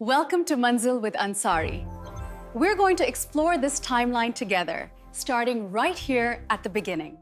Welcome to Manzil with Ansari. We're going to explore this timeline together, starting right here at the beginning.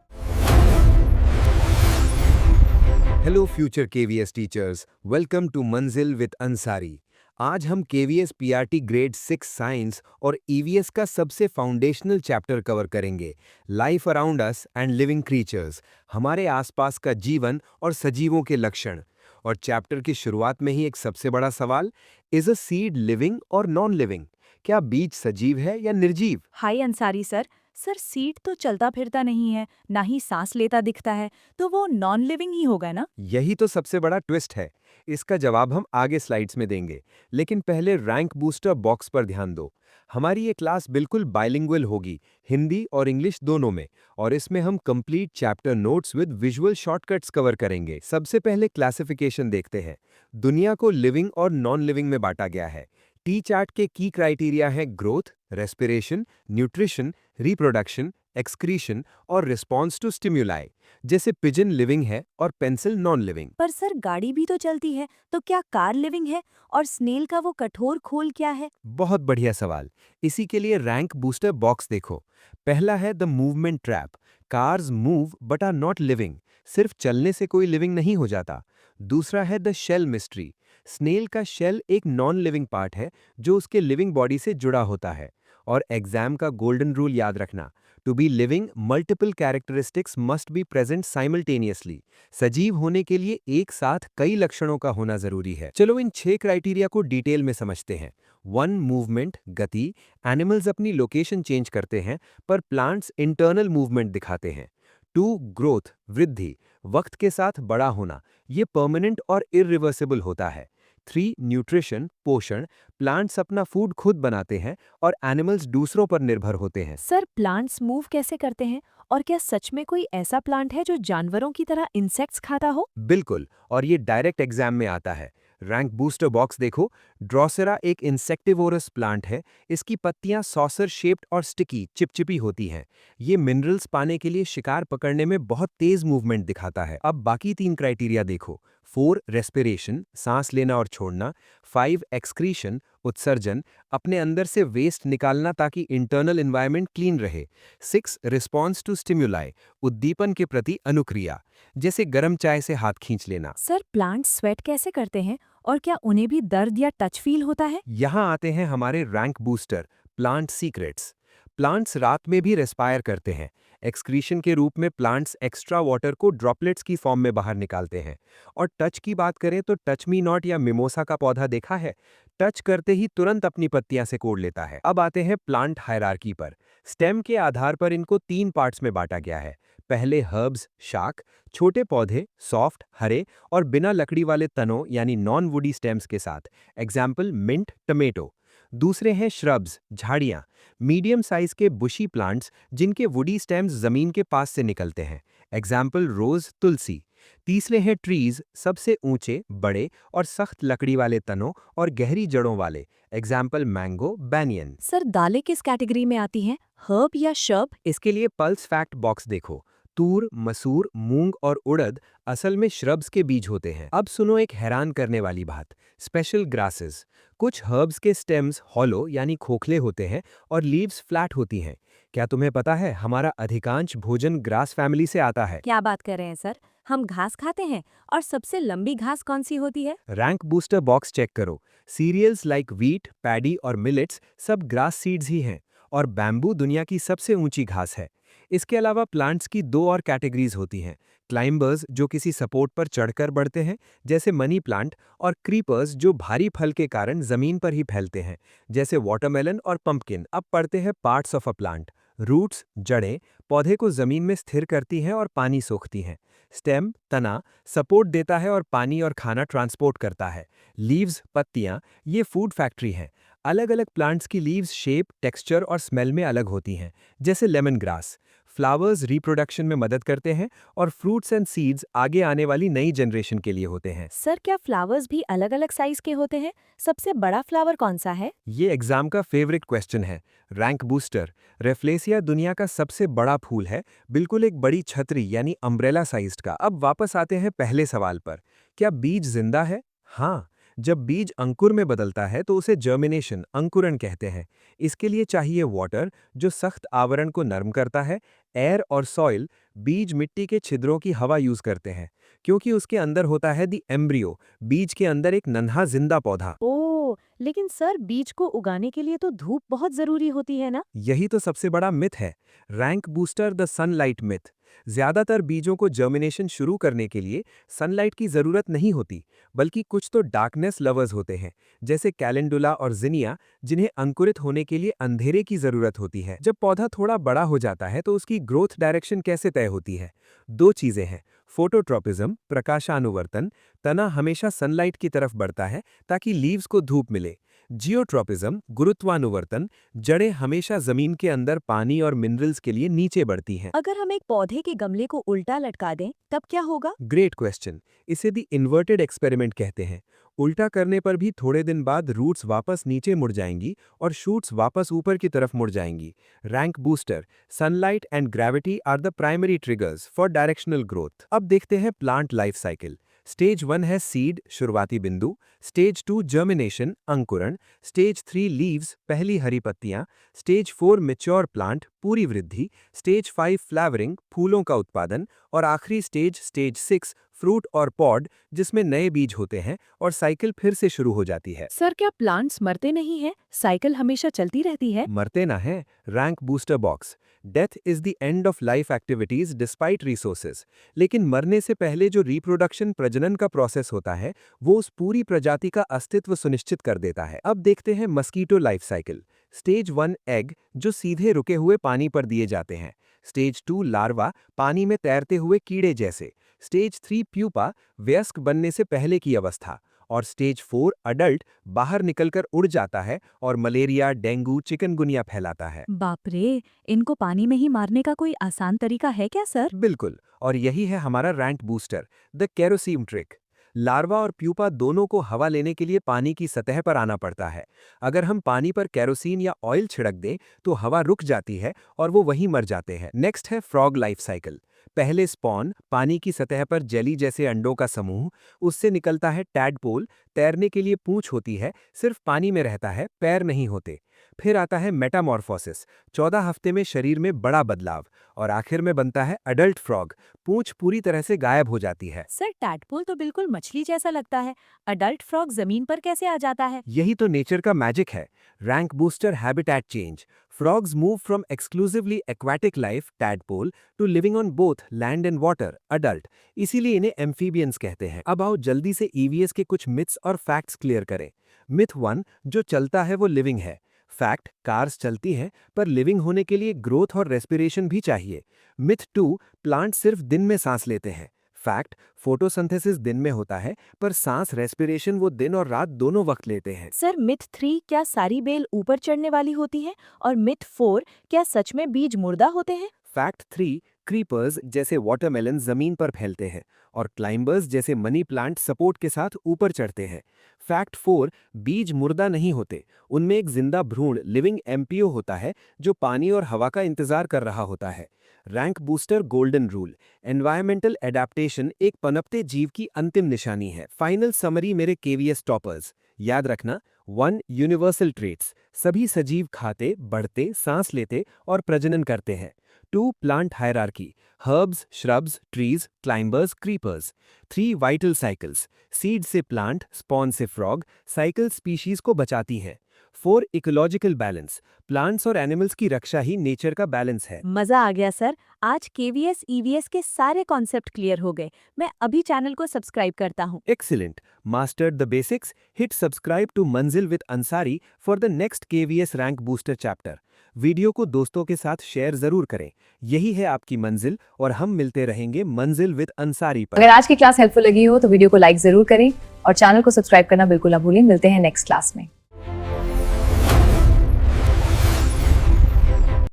Hello future KVS teachers, welcome to Manzil with Ansari. आज हम KVS PRT grade 6 science और EVS का सबसे foundational chapter cover करेंगे, life around us and living creatures, हमारे आसपास का जीवन और सजीवों के लक्षण। और चैप्टर की शुरुआत में ही एक सबसे बड़ा सवाल, इज अ सीड लिविंग और नॉन लिविंग? क्या बीज सजीव है या निर्जीव? हाय अंसारी सर। सीड तो चलता फिरता नहीं है, ना ही सांस लेता दिखता है, तो वो नॉन लिविंग ही होगा ना? यही तो सबसे बड़ा ट्विस्ट है। इसका जवाब हम आगे स्लाइड्स में देंगे, लेकिन पहले रैंक बूस्टर बॉक्स पर ध्यान दो। हमारी ये क्लास बिल्कुल बाइलिंगुअल होगी, हिंदी और इंग्लिश दोनों में, और इसमें हम complete chapter notes with visual shortcuts cover करेंगे। सबसे पहले क्लासिफिकेशन देखते हैं। दुनिया को लिविंग और नॉन लिविंग में बांटा गया है। टी चार्ट के की क्राइटेरिया है growth, respiration, nutrition, reproduction, excretion और रिस्पॉन्स टू स्टिम्युलाई। जैसे पिजन लिविंग है और पेंसिल नॉन लिविंग। पर सर गाड़ी भी तो चलती है, तो क्या कार लिविंग है? और स्नेल का वो कठोर खोल क्या है? बहुत बढ़िया सवाल। इसी के लिए रैंक बूस्टर बॉक्स देखो। पहला है the movement trap. Cars move but are not living. सिर्फ चलने से कोई लिविंग नहीं हो जाता। दूसरा है द शेल मिस्ट्री। स्नेल का शेल एक नॉन लिविंग पार्ट है जो उसके लिविंग बॉडी से जुड़ा होता है। और एग्जाम का गोल्डन रूल याद रखना, to be living multiple characteristics must be present simultaneously. सजीव होने के लिए एक साथ कई लक्षणों का होना जरूरी है। चलो इन 6 क्राइटेरिया को डिटेल में समझते हैं। 1 मूवमेंट, गति। एनिमल्स अपनी लोकेशन चेंज करते हैं, पर प्लांट्स इंटरनल मूवमेंट दिखाते हैं। 2 ग्रोथ, वृद्धि, वक्त के साथ बड़ा होना, ये परमानेंट और इरिवर्सिबल होता है। 3 न्यूट्रिशन, पोषण, प्लांट्स अपना फूड खुद बनाते हैं और एनिमल्स दूसरों पर निर्भर होते हैं। सर प्लांट्स मूव कैसे करते हैं? और क्या सच में कोई ऐसा प्लांट है जो जानवरों की तरह इंसेक्ट्स खाता हो? बिल्कुल, और ये डायरेक्ट एग्जाम में आता है। रैंक बूस्टर बॉक्स देखो। ड्रोसेरा एक इंसेक्टिवोरस प्लांट है। इसकी पत्तियां सॉसर शेप्ड और स्टिकी, चिपचिपी होती हैं। ये मिनरल्स पाने के लिए शिकार पकड़ने में बहुत तेज मूवमेंट दिखाता है। अब बाकी 3 क्राइटेरिया देखो। 4 रेस्पिरेशन, सांस लेना और छोड़ना। 5 एक्सक्रीशन, उत्सर्जन, अपने अंदर से वेस्ट निकालना ताकि इंटरनल एनवायरनमेंट क्लीन रहे। 6 रिस्पॉन्स टू स्टिम्युलाई, उद्दीपन के प्रति अनुक्रिया, जैसे गर्म चाय से हाथ खींच लेना। सर प्लांट्स स्वेट कैसे करते हैं? और क्या उन्हें भी दर्द या टच फील होता है? यहाँ आते हैं हमारे rank booster plant secrets. Plants रात में भी रेस्पायर करते हैं। एक्सक्रीशन के रूप में प्लांट्स एक्स्ट्रा वाटर को ड्रॉपलेट्स की फॉर्म में बाहर निकालते हैं। और टच की बात करें तो टच मी नॉट या मिमोसा का पौधा देखा है, टच करते ही तुरंत अपनी पत्तियां से कोड़ लेता है। अब आते हैं प्लांट हायरार्की पर। स्टेम के आधार पर इनको 3 पार्ट्स में बांटा गया है। पहले हर्ब्स, शाक, छोटे पौधे, सॉफ्ट, हरे और बिना लकड़ी वाले तनों यानी नॉन वुडी स्टेम्स के साथ। Example mint, tomato. दूसरे हैं श्रब्स, झाड़ियाँ, मीडियम साइज के बुशी प्लांट्स जिनके वुडी स्टेम्स जमीन के पास से निकलते हैं। Example rose, tulsi. तीसरे हैं ट्रीज, सबसे ऊंचे, बड़े और सख्त लकड़ी वाले तनों और गहरी जड़ों वाले। Example mango, banyan. सर दालें किस कैटेगरी में आती हैं, हर्ब या शर्ब? इसके लिए पल्स फैक्ट बॉक्स देखो। तूर, मसूर, मूंग और उड़द असल में श्रब्स के बीज होते हैं। अब सुनो एक हैरान करने वाली बात, स्पेशल ग्रासेस। कुछ हर्ब्स के स्टेम्स हॉलो यानी खोखले होते हैं और लीव्स फ्लैट होती हैं। क्या तुम्हें पता है हमारा अधिकांश भोजन ग्रास फैमिली से आता है? क्या बात कर रहे हैं सर, हम घास खाते हैं? और सबसे लंबी घास कौन सी होती है? रैंक बूस्टर बॉक्स चेक करो। सीरियल्स लाइक व्हीट, पैडी और मिलेट्स सब ग्रास सीड्स ही हैं। और बैम्बू दुनिया की सबसे ऊंची घास है। इसके अलावा प्लांट्स की 2 और कैटेगरीज होती हैं, क्लाइंबर्स जो किसी सपोर्ट पर चढ़कर बढ़ते हैं जैसे मनी प्लांट, और क्रीपर्स जो भारी फल के कारण जमीन पर ही फैलते हैं जैसे वाटरमेलन और पंपकिन। अब पढ़ते हैं parts of a plant. Roots, जड़ें, पौधे को जमीन में स्थिर करती हैं और पानी सोखती हैं। स्टेम, तना, सपोर्ट देता है और पानी और खाना ट्रांसपोर्ट करता है। लीव्स, पत्तियां, ये फूड फैक्ट्री हैं। अलग अलग प्लांट्स की लीव्स शेप, टेक्सचर और स्मेल में अलग होती हैं, जैसे लेमन ग्रास। फ्लावर्स रिप्रोडक्शन में मदद करते हैं और फ्रूट्स एंड सीड्स आगे आने वाली नई जनरेशन के लिए होते हैं। सर क्या फ्लावर्स भी अलग अलग साइज के होते हैं? सबसे बड़ा फ्लावर कौन सा है? ये एग्जाम का फेवरेट क्वेश्चन है। रैंक बूस्टर रेफ्लेसिया दुनिया का सबसे बड़ा फूल है, बिल्कुल एक बड़ी छतरी यानी अम्ब्रेला साइज्ड का। अब वापस आते हैं पहले सवाल पर, क्या बीज जिंदा है? हाँ, जब बीज अंकुर में बदलता है तो उसे जर्मिनेशन अंकुरण कहते हैं। इसके लिए चाहिए वाटर, जो सख्त आवरण को नरम करता है, एयर और सॉइल, बीज मिट्टी के छिद्रों की हवा यूज करते हैं, क्योंकि उसके अंदर होता है दी एम्ब्रियो, बीज के अंदर एक नन्हा जिंदा पौधा। ओह, लेकिन सर बीज को उगाने के लिए तो धूप बहुत जरूरी होती है ना? यही तो सबसे बड़ा मिथ है, rank booster the sunlight myth. ज्यादातर बीजों को जर्मिनेशन शुरू करने के लिए सनलाइट की जरूरत नहीं होती, बल्कि कुछ तो डार्कनेस लवर्स होते हैं, जैसे कैलेंडुला और जिनिया, जिन्हें अंकुरित होने के लिए अंधेरे की जरूरत होती है। जब पौधा थोड़ा बड़ा हो जाता है तो उसकी ग्रोथ डायरेक्शन कैसे तय होती है? दो चीजें हैं, फोटोट्रोपिज्म प्रकाशानुवर्तन, तना हमेशा सनलाइट की तरफ बढ़ता है ताकि लीव्स को धूप मिले। जियोट्रोपिज्म गुरुत्वानुवर्तन, जड़ें हमेशा जमीन के अंदर पानी और मिनरल्स के लिए नीचे बढ़ती हैं। अगर हम एक पौधे के गमले को उल्टा लटका दें तब क्या होगा? Great question. इसे दी इन्वर्टेड एक्सपेरिमेंट कहते हैं। उल्टा करने पर भी थोड़े दिन बाद रूट्स वापस नीचे मुड़ जाएंगी और शूट्स वापस ऊपर की तरफ मुड़ जाएंगी। Rank booster, sunlight and gravity are the primary triggers for directional growth. अब देखते हैं प्लांट लाइफ साइकिल। स्टेज 1 है सीड, शुरुआती बिंदु। स्टेज 2 जर्मिनेशन, अंकुरण। स्टेज 3 लीव्स, पहली हरी पत्तियां। स्टेज 4 मैच्योर प्लांट, पूरी वृद्धि। स्टेज 5 फ्लावरिंग, फूलों का उत्पादन। और आखिरी स्टेज, स्टेज 6 फ्रूट और पॉड, जिसमें नए बीज होते हैं और साइकिल फिर से शुरू हो जाती है। सर क्या प्लांट्स मरते नहीं हैं? साइकिल हमेशा चलती रहती है? मरते ना हैं। Rank booster box. Death is the end of life activities despite resources. लेकिन मरने से पहले जो रिप्रोडक्शन प्रजनन का प्रोसेस होता है, वो उस पूरी प्रजाति का अस्तित्व सुनिश्चित कर देता है। अब देखते हैं mosquito life cycle. Stage 1 egg, जो सीधे रुके हुए पानी पर दिए जाते हैं। स्टेज 2 लार्वा, पानी में तैरते हुए कीड़े जैसे। स्टेज 3 प्यूपा, वयस्क बनने से पहले की अवस्था। और स्टेज 4 अडल्ट, बाहर निकलकर उड़ जाता है और मलेरिया, डेंगू, चिकनगुनिया फैलाता है। बाप रे, इनको पानी में ही मारने का कोई आसान तरीका है क्या सर? बिल्कुल, और यही है हमारा rank booster, the kerosene trick. Larva और प्यूपा दोनों को हवा लेने के लिए पानी की सतह पर आना पड़ता है। अगर हम पानी पर केरोसिन या ऑयल छिड़क दें तो हवा रुक जाती है और वो वहीं मर जाते हैं। नेक्स्ट है फ्रॉग लाइफ साइकिल। पहले स्पॉन, पानी की सतह पर जेली जैसे अंडों का समूह। उससे निकलता है टैडपोल, तैरने के लिए पूंछ होती है, सिर्फ पानी में रहता है, पैर नहीं होते। फिर आता है मेटामॉर्फोसिस, 14 हफ्ते में शरीर में बड़ा बदलाव। और आखिर में बनता है अडल्ट फ्रॉग, पूंछ पूरी तरह से गायब हो जाती है। सर टैडपोल तो बिल्कुल मछली जैसा लगता है। अडल्ट फ्रॉग जमीन पर कैसे आ जाता है? यही तो नेचर का मैजिक है। Rank booster habitat change. Frogs move from exclusively aquatic life, tadpole, to living on both land and water, adult. इसीलिए इन्हें amphibians कहते हैं। अब आओ जल्दी से EVS के कुछ मिथ्स और फैक्ट्स क्लियर करें। मिथ 1, जो चलता है वो लिविंग है। फैक्ट, कार्स चलती हैं, पर लिविंग होने के लिए ग्रोथ और रेस्पिरेशन भी चाहिए। मिथ 2, प्लांट सिर्फ दिन में सांस लेते हैं। फैक्ट, फोटोसिंथेसिस दिन में होता है, पर सांस रेस्पिरेशन वो दिन और रात दोनों वक्त लेते हैं। सर मिथ 3, क्या सारी बेल ऊपर चढ़ने वाली होती है? और मिथ 4, क्या सच में बीज मुर्दा होते हैं? फैक्ट 3, क्रीपर्स जैसे वाटरमेलन जमीन पर फैलते हैं और क्लाइंबर्स जैसे मनी प्लांट सपोर्ट के साथ ऊपर चढ़ते हैं। फैक्ट 4, बीज मुर्दा नहीं होते, उनमें एक जिंदा भ्रूण लिविंग एम्पियो होता है जो पानी और हवा का इंतजार कर रहा होता है। Rank booster golden rule, environmental adaptation एक पनपते जीव की अंतिम निशानी है। फाइनल समरी मेरे केवीएस टॉपर्स, याद रखना 1 यूनिवर्सल ट्रेट्स, सभी सजीव खाते, बढ़ते, सांस लेते और प्रजनन करते हैं। 2 plant hierarchy, herbs, shrubs, trees, climbers, creepers. 3 vital cycles, seed से प्लांट, स्पॉन से फ्रॉग, साइकिल स्पीशीज को बचाती है। 4 इकोलॉजिकल बैलेंस, प्लांट्स और एनिमल्स की रक्षा ही नेचर का बैलेंस है। मजा आ गया सर, आज केवीएस ईवीएस के सारे कॉन्सेप्ट क्लियर हो गए। मैं अभी चैनल को सब्सक्राइब करता हूँ। Excellent. Mastered the basics? Hit subscribe to Manzil with Ansari for the next KVS Rank Booster chapter. Video को दोस्तों के साथ शेयर जरूर करें। यही है आपकी मंजिल और हम मिलते रहेंगे मंजिल विद अंसारी पर। अगर आज की क्लास हेल्पफुल लगी हो तो वीडियो को लाइक जरूर करें और चैनल को सब्सक्राइब करना बिल्कुल ना भूलें। मिलते हैं नेक्स्ट क्लास में।